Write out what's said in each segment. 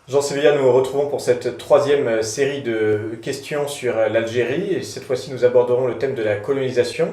Jean Sévillia, nous nous retrouvons pour cette troisième série de questions sur l'Algérie. Et cette fois-ci, nous aborderons le thème de la colonisation.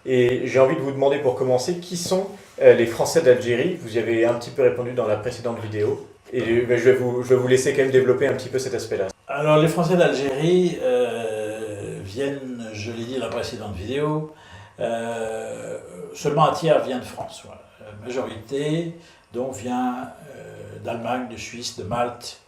Et j'ai envie de vous demander pour commencer, qui sont les Français d'Algérie? Vous y avez un petit peu répondu dans la précédente vidéo. Et je vais vous laisser quand même développer un petit peu cet aspect-là. Alors, les Français d'Algérie viennent, je l'ai dit dans la précédente vidéo, seulement un tiers vient de France. Voilà. La majorité donc vient d'Allemagne, de Suisse, de Malte,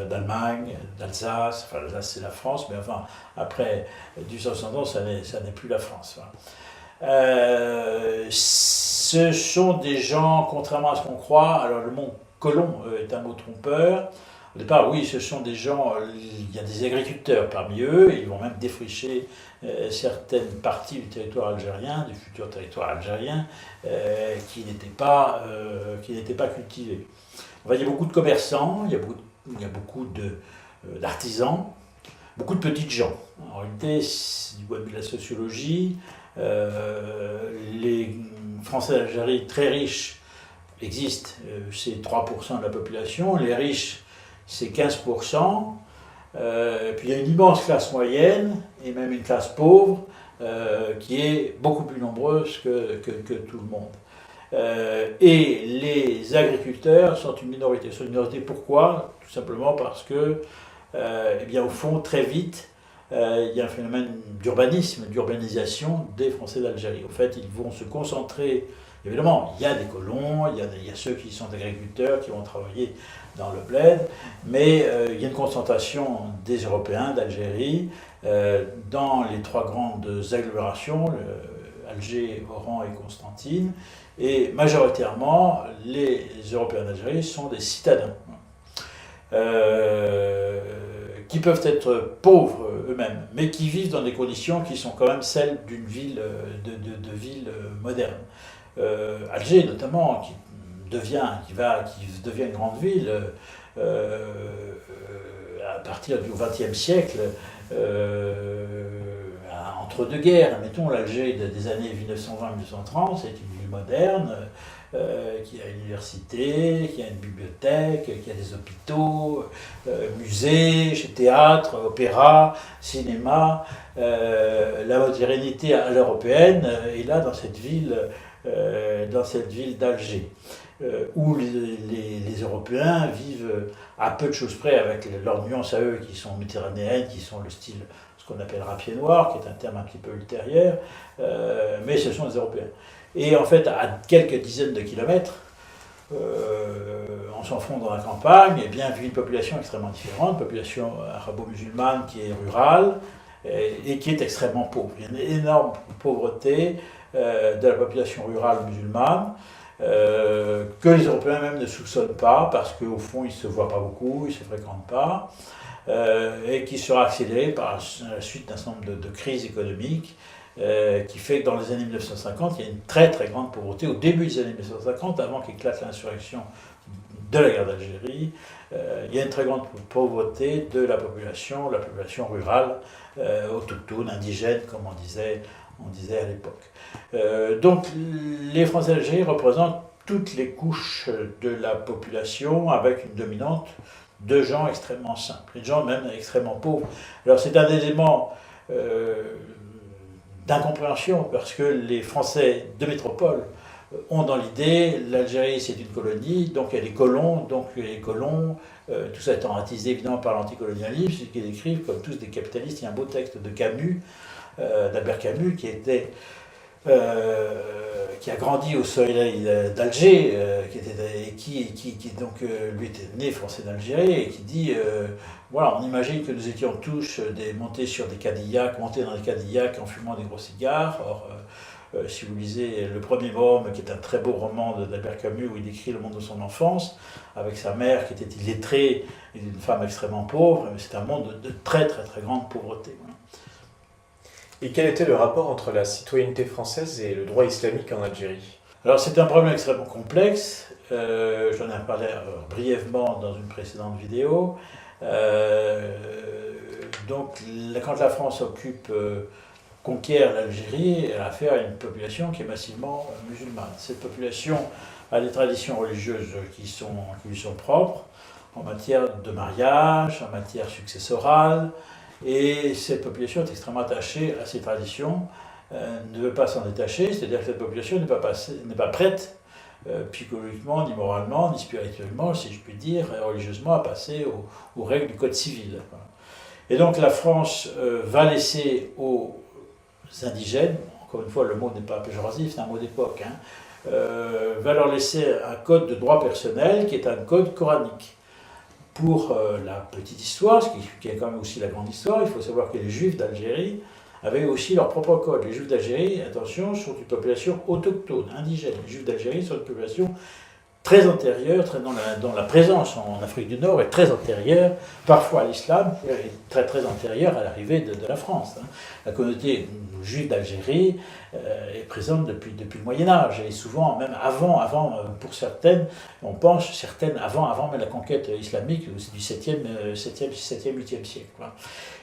d'Allemagne, d'Alsace. Enfin, l'Alsace c'est la France, mais enfin, après 1871, ça n'est plus la France. Voilà. Ce sont des gens, contrairement à ce qu'on croit, alors le mot colon est un mot trompeur. Au départ, oui, ce sont des gens, il y a des agriculteurs parmi eux, ils vont même défricher certaines parties du territoire algérien, du futur territoire algérien, qui n'étaient pas cultivées. Enfin, il y a beaucoup de commerçants, il y a beaucoup d'artisans, beaucoup de petites gens. En réalité, du point de vue de la sociologie, les Français d'Algérie très riches existent, c'est 3% de la population, les riches c'est 15%, puis il y a une immense classe moyenne et même une classe pauvre qui est beaucoup plus nombreuse que tout le monde. Et les agriculteurs sont une minorité. Sont une minorité pourquoi? Tout simplement parce que, eh bien, au fond, très vite, il y a un phénomène d'urbanisme, d'urbanisation des Français d'Algérie. En fait, ils vont se concentrer. Évidemment, il y a des colons, il y a ceux qui sont agriculteurs, qui vont travailler dans le bled, mais il y a une concentration des Européens d'Algérie dans les trois grandes agglomérations, Alger, Oran et Constantine, et majoritairement, les Européens d'Algérie sont des citadins. Qui peuvent être pauvres eux-mêmes, mais qui vivent dans des conditions qui sont quand même celles d'une ville, de ville moderne. Alger notamment, qui devient une grande ville à partir du XXe siècle, entre deux guerres. Mettons l'Alger des années 1920-1930, c'est une ville moderne, qui a une université, qui a une bibliothèque, qui a des hôpitaux, musées, théâtre, opéra, cinéma. La modernité à l'européenne est là dans cette ville d'Alger, où les Européens vivent à peu de choses près avec leurs nuances à eux qui sont méditerranéennes, qui sont le style, ce qu'on appellera pied noir, qui est un terme un petit peu ultérieur, mais ce sont les Européens. Et en fait, à quelques dizaines de kilomètres, en s'enfonçant dans la campagne, eh bien, vit une population extrêmement différente, une population arabo-musulmane qui est rurale et qui est extrêmement pauvre. Il y a une énorme pauvreté de la population rurale musulmane, que les Européens même ne soupçonnent pas, parce qu'au fond, ils ne se voient pas beaucoup, ils ne se fréquentent pas, et qui sera accélérée par la suite d'un certain nombre de crises économiques, qui fait que dans les années 1950, il y a une très très grande pauvreté. Au début des années 1950, avant qu'éclate l'insurrection de la guerre d'Algérie, il y a une très grande pauvreté de la population rurale, autochtone, indigène, comme on disait à l'époque. Donc les Français d'Algérie représentent toutes les couches de la population avec une dominante de gens extrêmement simples, de gens même extrêmement pauvres. Alors c'est un élément d'incompréhension parce que les Français de métropole ont dans l'idée l'Algérie c'est une colonie, donc il y a des colons, tout ça étant attisé évidemment par l'anticolonialisme, c'est qu'ils écrivent comme tous des capitalistes. Il y a un beau texte de Camus, d'Albert Camus, qui a grandi au soleil d'Alger, qui donc lui était né français d'Algérie, et qui dit voilà, on imagine que nous étions tous montés dans des Cadillacs en fumant des gros cigares. Or, si vous lisez Le Premier Homme, qui est un très beau roman d'Albert Camus, où il décrit le monde de son enfance, avec sa mère qui était illettrée et une femme extrêmement pauvre, c'est un monde de très très très grande pauvreté. Et quel était le rapport entre la citoyenneté française et le droit islamique en Algérie? Alors c'est un problème extrêmement complexe, j'en ai parlé brièvement dans une précédente vidéo. Donc quand la France conquiert l'Algérie, elle a affaire à une population qui est massivement musulmane. Cette population a des traditions religieuses qui lui sont propres. en matière de mariage, en matière successorale, et cette population est extrêmement attachée à ces traditions, ne veut pas s'en détacher, c'est-à-dire que cette population n'est pas prête, psychologiquement, ni moralement, ni spirituellement, si je puis dire, religieusement, à passer aux règles du Code civil. Et donc la France va laisser aux indigènes, encore une fois le mot n'est pas péjoratif, c'est un mot d'époque, va leur laisser un code de droit personnel qui est un code coranique. Pour la petite histoire, ce qui est quand même aussi la grande histoire, il faut savoir que les Juifs d'Algérie avaient aussi leur propre code. Les Juifs d'Algérie, attention, sont une population autochtone, indigène. Les Juifs d'Algérie sont une population très antérieure, dont la présence en Afrique du Nord est très antérieure, parfois à l'islam, et très très antérieure à l'arrivée de la France. La communauté juive d'Algérie est présente depuis le Moyen-Âge, et souvent même avant, pour certaines, on pense certaines avant même la conquête islamique du 7e, 8e siècle.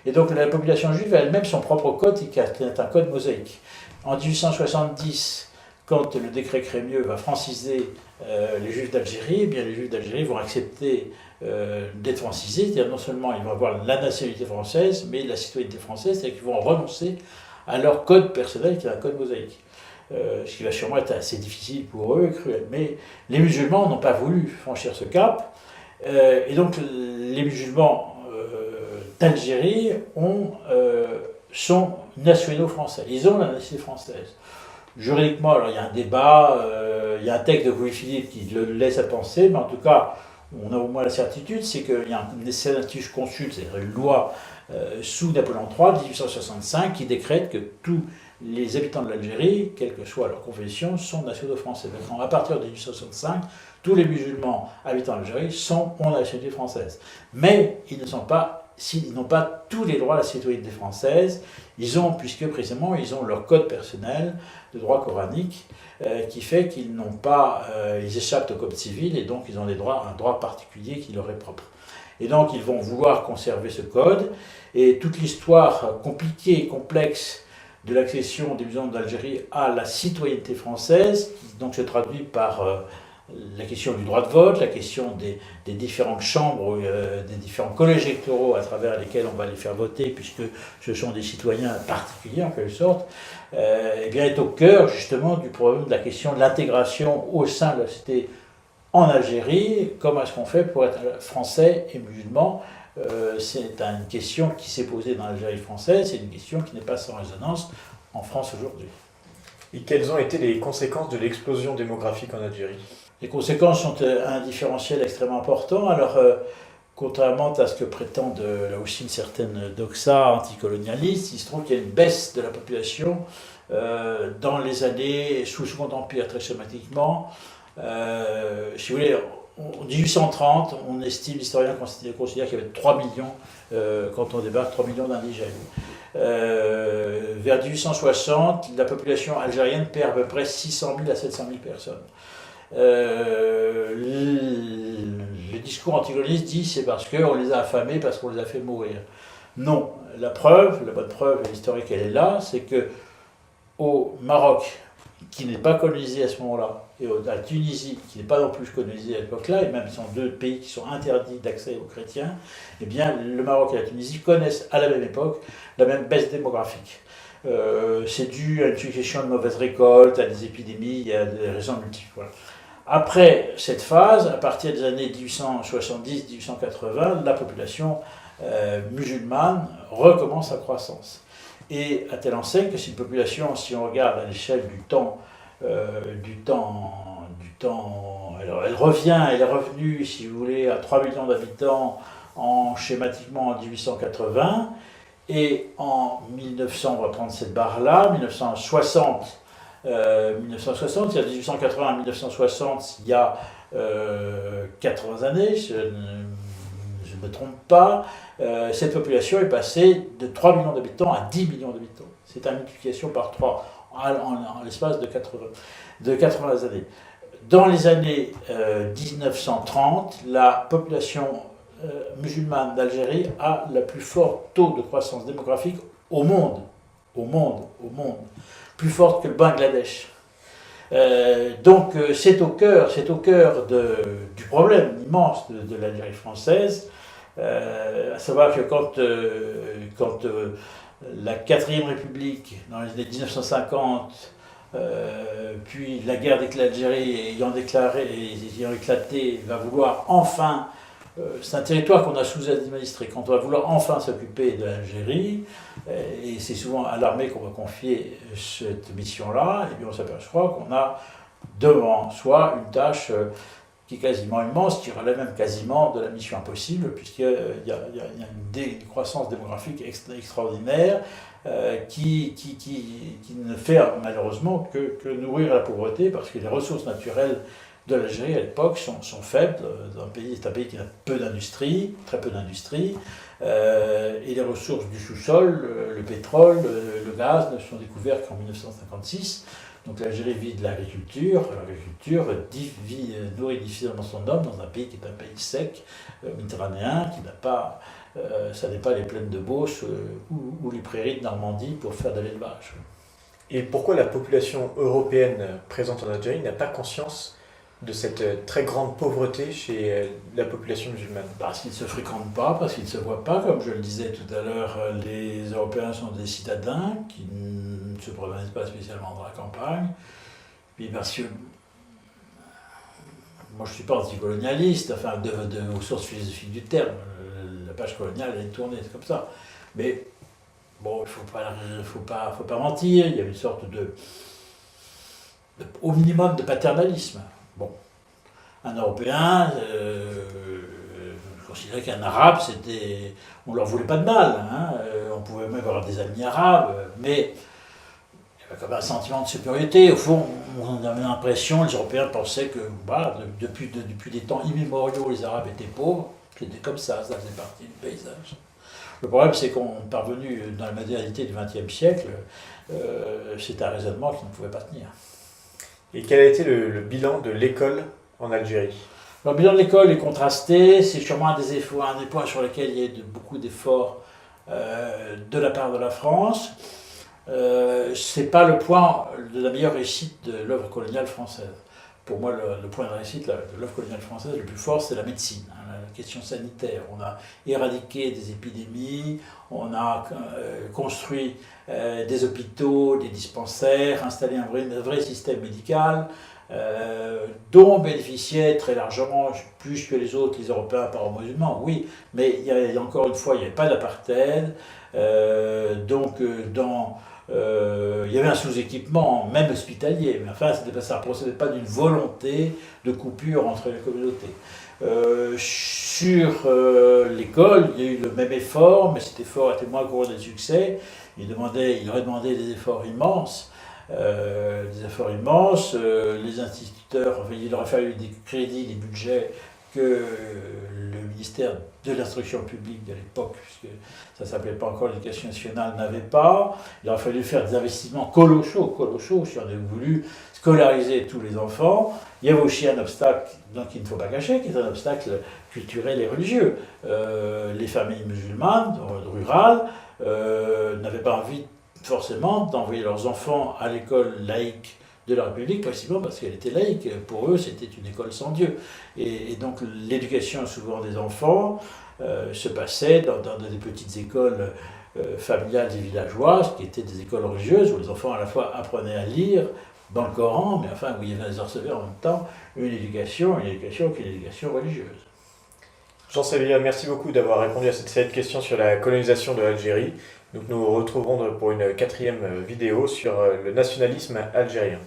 Et donc la population juive a elle-même son propre code, qui est un code mosaïque. En 1870, quand le décret Crémieux va franciser les Juifs d'Algérie, eh bien les Juifs d'Algérie vont accepter d'être francisés, c'est-à-dire non seulement ils vont avoir la nationalité française, mais la citoyenneté française, c'est-à-dire qu'ils vont renoncer à leur code personnel, qui est un code mosaïque. Ce qui va sûrement être assez difficile pour eux, cruel. Mais les musulmans n'ont pas voulu franchir ce cap, et donc les musulmans d'Algérie sont nationaux français. Ils ont la nationalité française. Juridiquement, alors il y a un débat, il y a un texte de Louis-Philippe qui le laisse à penser, mais en tout cas, on a au moins la certitude, c'est qu'il y a un sénatus consul, c'est-à-dire une loi sous Napoléon III de 1865 qui décrète que tous les habitants de l'Algérie, quelle que soit leur confession, sont nationaux français. Donc, à partir de 1865, tous les musulmans habitants d'Algérie ont la nationalité française. Mais ils n'ont pas tous les droits à la citoyenneté française. Puisque précisément, ils ont leur code personnel de droit coranique qui fait qu'ils ils échappent au code civil et donc ils ont un droit particulier qui leur est propre. Et donc ils vont vouloir conserver ce code et toute l'histoire compliquée et complexe de l'accession des musulmans d'Algérie à la citoyenneté française, qui donc se traduit par la question du droit de vote, la question des différentes chambres, des différents collèges électoraux à travers lesquels on va les faire voter, puisque ce sont des citoyens particuliers en quelque sorte, eh bien est au cœur justement du problème de la question de l'intégration au sein de la société en Algérie. Comment est-ce qu'on fait pour être français et musulman? C'est une question qui s'est posée dans l'Algérie française, c'est une question qui n'est pas sans résonance en France aujourd'hui. Et quelles ont été les conséquences de l'explosion démographique en Algérie? Les conséquences sont un différentiel extrêmement important. Alors, contrairement à ce que prétendent là aussi une certaine doxa anticolonialiste, il se trouve qu'il y a une baisse de la population dans les années sous le Second Empire, très schématiquement. Si vous voulez, en 1830, on estime, l'historien considère qu'il y avait 3 millions, quand on débarque, 3 millions d'indigènes. Vers 1860, la population algérienne perd à peu près 600 000 à 700 000 personnes. Le discours anticolonialiste dit c'est parce qu'on les a affamés, parce qu'on les a fait mourir. Non, la bonne preuve historique elle est là, c'est que au Maroc, qui n'est pas colonisé à ce moment-là, et à Tunisie, qui n'est pas non plus colonisé à l'époque-là, et même ils sont deux pays qui sont interdits d'accès aux chrétiens, eh bien le Maroc et la Tunisie connaissent à la même époque la même baisse démographique. C'est dû à une succession de mauvaises récoltes, à des épidémies, il y a des raisons multiples. Voilà. Après cette phase, à partir des années 1870-1880, la population musulmane recommence sa croissance. Et à telle enseigne que c'est une population, si on regarde à l'échelle du temps, alors elle est revenue, si vous voulez, à 3 millions d'habitants schématiquement en 1880, et en 1900, on va prendre cette barre-là, 1960, c'est-à-dire 1880 à 1960, il y a 80 années, je ne me trompe pas, cette population est passée de 3 millions d'habitants à 10 millions d'habitants. C'est une multiplication par 3 en l'espace de 80 années. Dans les années 1930, la population musulmane d'Algérie a le plus fort taux de croissance démographique au monde, plus forte que le Bangladesh. Donc c'est au cœur du problème immense de l'Algérie française, à savoir que quand la 4e République, dans les années 1950, puis la guerre d'Algérie ayant éclaté, va vouloir enfin, c'est un territoire qu'on a sous-administré, quand on va vouloir enfin s'occuper de l'Algérie, et c'est souvent à l'armée qu'on va confier cette mission-là, et bien on s'aperçoit qu'on a devant soi une tâche qui est quasiment immense, qui relève même quasiment de la mission impossible, puisqu'il y a une croissance démographique extraordinaire qui ne fait malheureusement que nourrir la pauvreté, parce que les ressources naturelles de l'Algérie à l'époque sont faibles. C'est un pays qui a peu d'industrie, très peu d'industrie, et les ressources du sous-sol, le pétrole, le gaz, ne sont découvertes qu'en 1956. Donc l'Algérie vit de l'agriculture. L'agriculture nourrit difficilement son homme dans un pays qui est un pays sec, méditerranéen, qui n'a pas, ça n'est pas les plaines de Beauce ou les prairies de Normandie pour faire de l'élevage. Et pourquoi la population européenne présente en Algérie n'a pas conscience de cette très grande pauvreté chez la population musulmane? Parce qu'ils ne se fréquentent pas, parce qu'ils ne se voient pas. Comme je le disais tout à l'heure, les Européens sont des citadins qui ne se promènent pas spécialement dans la campagne. Puis parce que moi je ne suis pas anticolonialiste, enfin au sens philosophique du terme. La page coloniale elle est tournée, c'est comme ça. Mais bon, il faut pas mentir, il y a une sorte au minimum de paternalisme. Bon, un Européen considérait qu'un Arabe, on leur voulait pas de mal. Hein. On pouvait même avoir des amis arabes, mais il y avait comme un sentiment de supériorité. Au fond, on avait l'impression, les Européens pensaient que depuis des temps immémoriaux, les Arabes étaient pauvres. C'était comme ça faisait partie du paysage. Le problème, c'est qu'on est parvenu dans la modernité du XXe siècle, c'est un raisonnement qui ne pouvait pas tenir. Et quel a été le bilan de l'école en Algérie? Le bilan de l'école est contrasté, c'est sûrement un des points sur lesquels il y a beaucoup d'efforts de la part de la France. C'est pas le point de la meilleure réussite de l'œuvre coloniale française. Pour moi, le point de réussite de l'œuvre coloniale française le plus fort, c'est la médecine, hein, la question sanitaire. On a éradiqué des épidémies, on a construit des hôpitaux, des dispensaires, installé un vrai système médical, dont bénéficiaient très largement, plus que les autres, les Européens par rapport aux musulmans, oui, mais encore une fois, il n'y avait pas d'apartheid, il y avait un sous-équipement, même hospitalier, mais enfin, ça ne procédait pas d'une volonté de coupure entre les communautés. Sur l'école, il y a eu le même effort, mais cet effort était moins gros des succès. Il aurait demandé des efforts immenses. Les instituteurs, il aurait fallu des crédits, des budgets que le ministère de l'instruction publique de l'époque, puisque ça ne s'appelait pas encore l'éducation nationale, n'avait pas. Il aurait fallu faire des investissements colossaux si on avait voulu scolariser tous les enfants. Il y avait aussi un obstacle, donc il ne faut pas cacher, qui est un obstacle culturel et religieux. Les familles musulmanes, rurales, n'avaient pas envie forcément d'envoyer leurs enfants à l'école laïque de la République, précisément parce qu'elle était laïque. Pour eux, c'était une école sans Dieu. Et donc l'éducation souvent des enfants se passait dans des petites écoles familiales et villageoises, qui étaient des écoles religieuses, où les enfants à la fois apprenaient à lire dans le Coran, mais enfin où ils recevaient en même temps une éducation qui est une éducation religieuse. Jean Sévilla, merci beaucoup d'avoir répondu à cette série de questions sur la colonisation de l'Algérie. Donc nous nous retrouverons pour une 4e vidéo sur le nationalisme algérien.